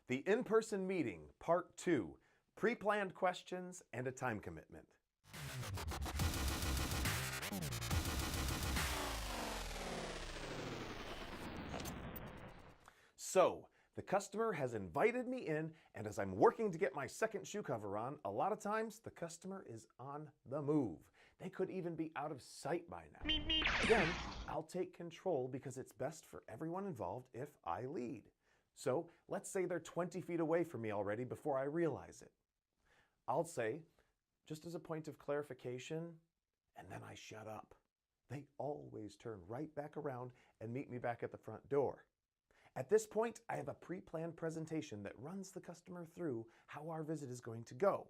The in-person meeting, part 2, pre-planned questions and a time commitment. So, the customer has invited me in, and as I'm working to get my second shoe cover on, a lot of times the customer is on the move. They could even be out of sight by now. Then, I'll take control because it's best for everyone involved if I lead. So, let's say they're 20 feet away from me already before I realize it. I'll say, just as a point of clarification, and then I shut up. They always turn right back around and meet me back at the front door. At this point, I have a pre-planned presentation that runs the customer through how our visit is going to go,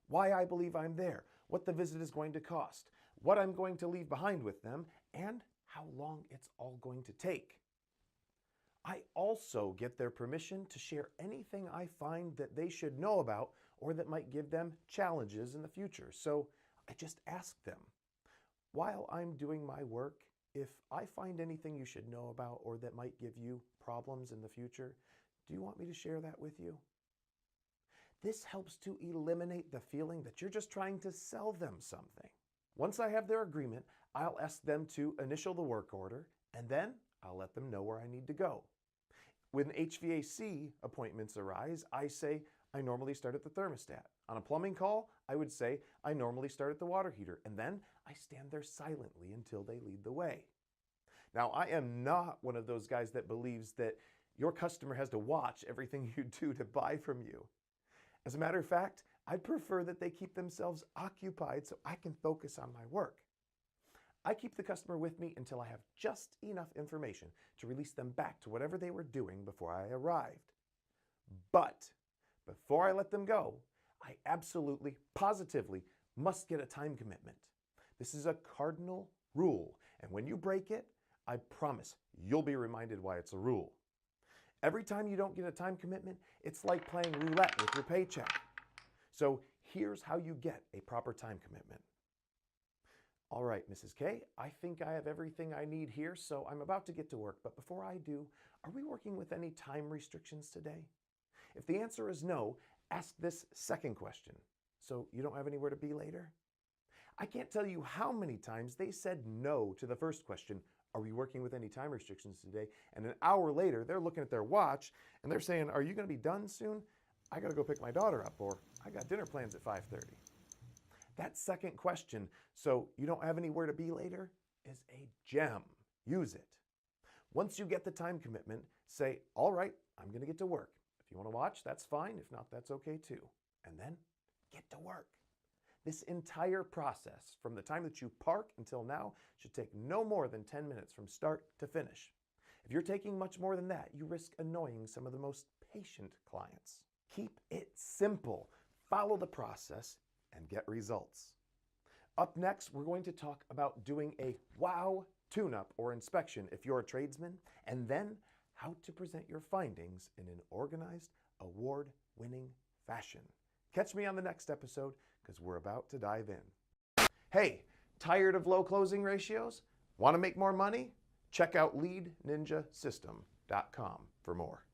why I believe I'm there, what the visit is going to cost, what I'm going to leave behind with them, and how long it's all going to take. I also get their permission to share anything I find that they should know about or that might give them challenges in the future. So I just ask them, while I'm doing my work, if I find anything you should know about or that might give you problems in the future, do you want me to share that with you? This helps to eliminate the feeling that you're just trying to sell them something. Once I have their agreement, I'll ask them to initial the work order, and then I'll let them know where I need to go. When HVAC appointments arise, I say I normally start at the thermostat. On a plumbing call, I would say I normally start at the water heater, and then I stand there silently until they lead the way. Now, I am not one of those guys that believes that your customer has to watch everything you do to buy from you. As a matter of fact, I'd prefer that they keep themselves occupied so I can focus on my work. I keep the customer with me until I have just enough information to release them back to whatever they were doing before I arrived. But before I let them go, I absolutely, positively must get a time commitment. This is a cardinal rule, and when you break it, I promise you'll be reminded why it's a rule. Every time you don't get a time commitment, it's like playing roulette with your paycheck. So here's how you get a proper time commitment. All right, Mrs. K, I think I have everything I need here, so I'm about to get to work. But before I do, are we working with any time restrictions today? If the answer is no, ask this second question. So you don't have anywhere to be later? I can't tell you how many times they said no to the first question, are we working with any time restrictions today? And an hour later, they're looking at their watch and they're saying, are you going to be done soon? I got to go pick my daughter up, or I got dinner plans at 5:30. That second question, so you don't have anywhere to be later, is a gem. Use it. Once you get the time commitment, say, all right, I'm going to get to work. If you want to watch, that's fine. If not, that's okay too. And then get to work. This entire process, from the time that you park until now, should take no more than 10 minutes from start to finish. If you're taking much more than that, you risk annoying some of the most patient clients. Keep it simple. Follow the process and get results. Up next, we're going to talk about doing a wow tune-up or inspection if you're a tradesman, and then how to present your findings in an organized, award-winning fashion. Catch me on the next episode because we're about to dive in. Hey, tired of low closing ratios? Want to make more money? Check out leadninjasystem.com for more.